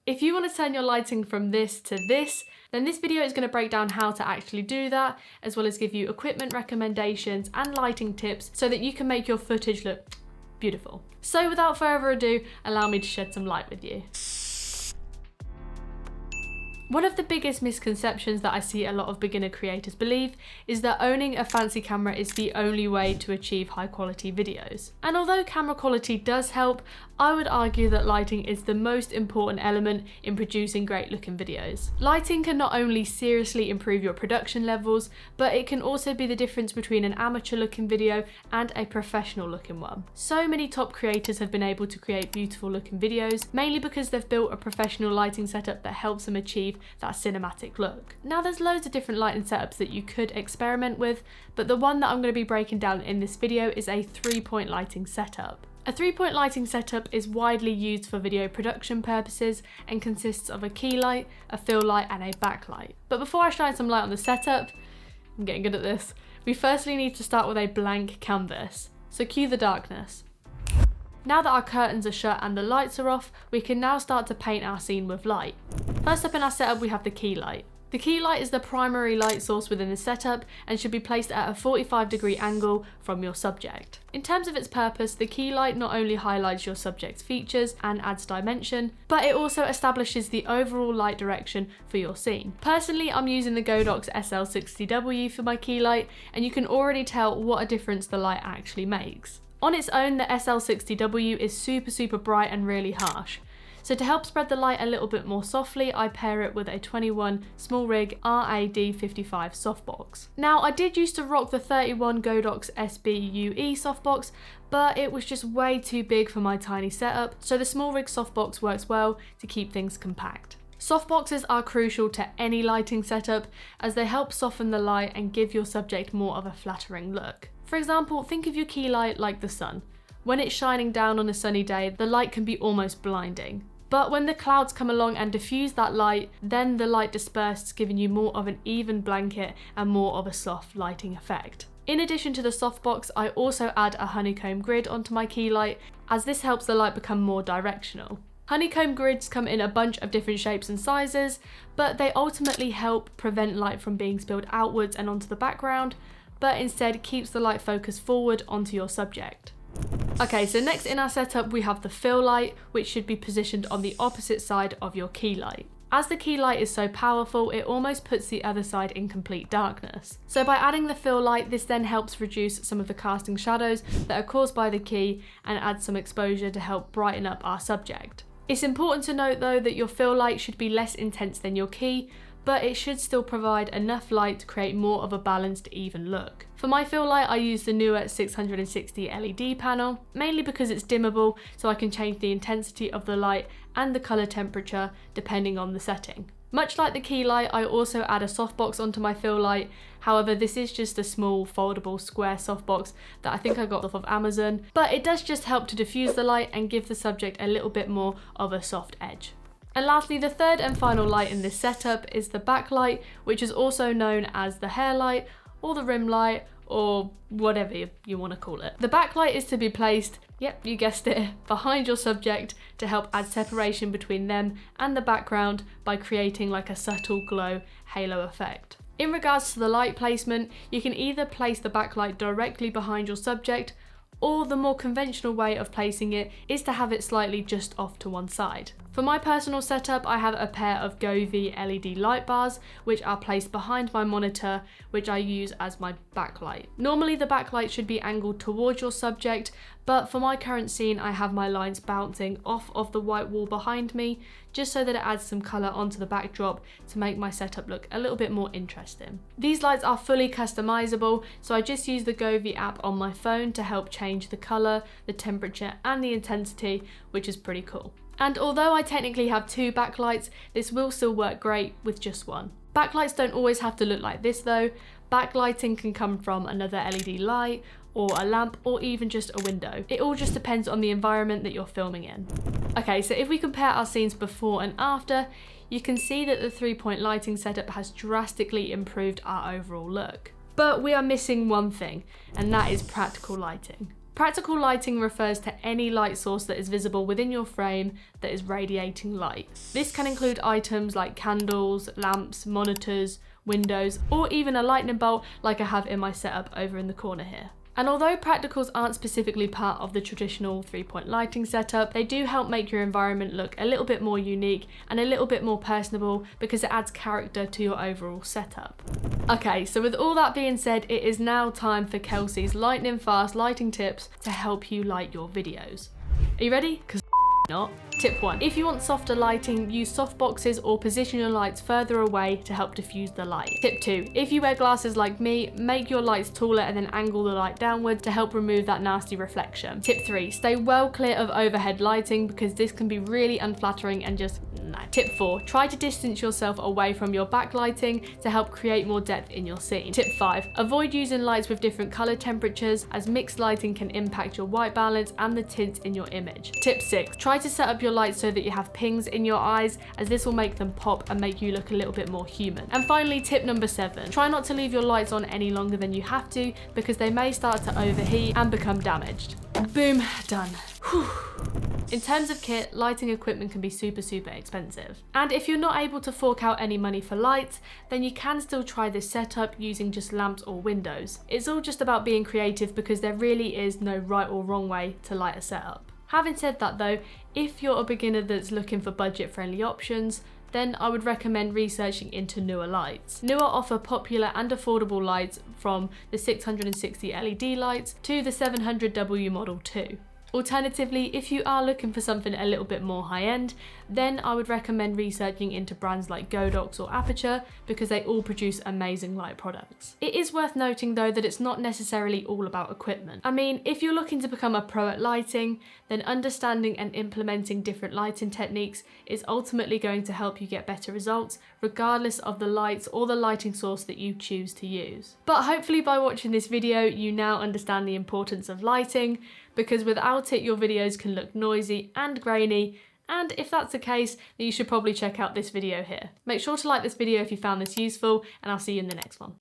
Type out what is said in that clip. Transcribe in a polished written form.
If you want to turn your lighting from this to this, then this video is going to break down how to actually do that, as well as give you equipment recommendations and lighting tips so that you can make your footage look beautiful. So without further ado, allow me to shed some light with you. One of the biggest misconceptions that I see a lot of beginner creators believe is that owning a fancy camera is the only way to achieve high quality videos. And although camera quality does help, I would argue that lighting is the most important element in producing great looking videos. Lighting can not only seriously improve your production levels, but it can also be the difference between an amateur looking video and a professional looking one. So many top creators have been able to create beautiful looking videos, mainly because they've built a professional lighting setup that helps them achieve that cinematic look. Now there's loads of different lighting setups that you could experiment with, but the one that I'm going to be breaking down in this video is a 3-point lighting setup. A 3-point lighting setup is widely used for video production purposes and consists of a key light, a fill light and a backlight. But before I shine some light on the setup, I'm getting good at this, we firstly need to start with a blank canvas. So cue the darkness. Now that our curtains are shut and the lights are off, we can now start to paint our scene with light. First up in our setup we have the key light. The key light is the primary light source within the setup and should be placed at a 45-degree angle from your subject. In terms of its purpose, the key light not only highlights your subject's features and adds dimension, but it also establishes the overall light direction for your scene. Personally, I'm using the Godox SL60W for my key light, and you can already tell what a difference the light actually makes. On its own, the SL60W is super bright and really harsh. So to help spread the light a little bit more softly, I pair it with a 21 small rig RAD55 softbox. Now I did used to rock the 31 Godox SBUE softbox, but it was just way too big for my tiny setup, so the small rig softbox works well to keep things compact. Softboxes are crucial to any lighting setup as they help soften the light and give your subject more of a flattering look. For example, think of your key light like the sun. When it's shining down on a sunny day, the light can be almost blinding. But when the clouds come along and diffuse that light, then the light disperses, giving you more of an even blanket and more of a soft lighting effect. In addition to the softbox, I also add a honeycomb grid onto my key light, as this helps the light become more directional. Honeycomb grids come in a bunch of different shapes and sizes, but they ultimately help prevent light from being spilled outwards and onto the background, but instead keeps the light focused forward onto your subject. Okay, so next in our setup we have the fill light, which should be positioned on the opposite side of your key light. As the key light is so powerful, it almost puts the other side in complete darkness. So by adding the fill light, this then helps reduce some of the casting shadows that are caused by the key and adds some exposure to help brighten up our subject. It's important to note though that your fill light should be less intense than your key, but it should still provide enough light to create more of a balanced, even look. For my fill light, I use the newer 660 LED panel, mainly because it's dimmable, so I can change the intensity of the light and the colour temperature depending on the setting. Much like the key light, I also add a softbox onto my fill light. However, this is just a small foldable square softbox that I think I got off of Amazon, but it does just help to diffuse the light and give the subject a little bit more of a soft edge. And lastly, the third and final light in this setup is the backlight, which is also known as the hair light or the rim light or whatever you want to call it. The backlight is to be placed, yep, you guessed it, behind your subject to help add separation between them and the background by creating like a subtle glow halo effect. In regards to the light placement, you can either place the backlight directly behind your subject, or the more conventional way of placing it is to have it slightly just off to one side. For my personal setup, I have a pair of Govee LED light bars which are placed behind my monitor, which I use as my backlight. Normally the backlight should be angled towards your subject, but for my current scene I have my lines bouncing off of the white wall behind me, just so that it adds some colour onto the backdrop to make my setup look a little bit more interesting. These lights are fully customizable, so I just use the Govee app on my phone to help change the colour, the temperature and the intensity, which is pretty cool. And although I technically have two backlights, this will still work great with just one. Backlights don't always have to look like this though. Backlighting can come from another LED light, or a lamp, or even just a window. It all just depends on the environment that you're filming in. Okay, so if we compare our scenes before and after, you can see that the 3-point lighting setup has drastically improved our overall look. But we are missing one thing, and that is practical lighting. Practical lighting refers to any light source that is visible within your frame that is radiating light. This can include items like candles, lamps, monitors, windows, or even a lightning bolt like I have in my setup over in the corner here. And although practicals aren't specifically part of the traditional 3-point lighting setup, they do help make your environment look a little bit more unique and a little bit more personable because it adds character to your overall setup. Okay, so with all that being said, it is now time for Kelsie's lightning fast lighting tips to help you light your videos. Are you ready? 'Cause not. Tip 1. If you want softer lighting, use soft boxes or position your lights further away to help diffuse the light. Tip 2. If you wear glasses like me, make your lights taller and then angle the light downwards to help remove that nasty reflection. Tip 3. Stay well clear of overhead lighting because this can be really unflattering and just no. Tip 4. Try to distance yourself away from your backlighting to help create more depth in your scene. Tip 5. Avoid using lights with different color temperatures as mixed lighting can impact your white balance and the tints in your image. Tip 6. Try to set up your lights so that you have pings in your eyes, as this will make them pop and make you look a little bit more human. And finally, tip number 7. Try not to leave your lights on any longer than you have to because they may start to overheat and become damaged. Boom, done. Whew. In terms of kit, lighting equipment can be super expensive. And if you're not able to fork out any money for lights, then you can still try this setup using just lamps or windows. It's all just about being creative because there really is no right or wrong way to light a setup. Having said that though, if you're a beginner that's looking for budget-friendly options, then I would recommend researching into Neewer lights. Neewer offer popular and affordable lights from the 660 LED lights to the 700W Model 2. Alternatively, if you are looking for something a little bit more high-end, then I would recommend researching into brands like Godox or Aperture because they all produce amazing light products. It is worth noting though that it's not necessarily all about equipment. I mean, if you're looking to become a pro at lighting, then understanding and implementing different lighting techniques is ultimately going to help you get better results regardless of the lights or the lighting source that you choose to use. But hopefully by watching this video, you now understand the importance of lighting, because without it, your videos can look noisy and grainy. And if that's the case, then you should probably check out this video here. Make sure to like this video if you found this useful, and I'll see you in the next one.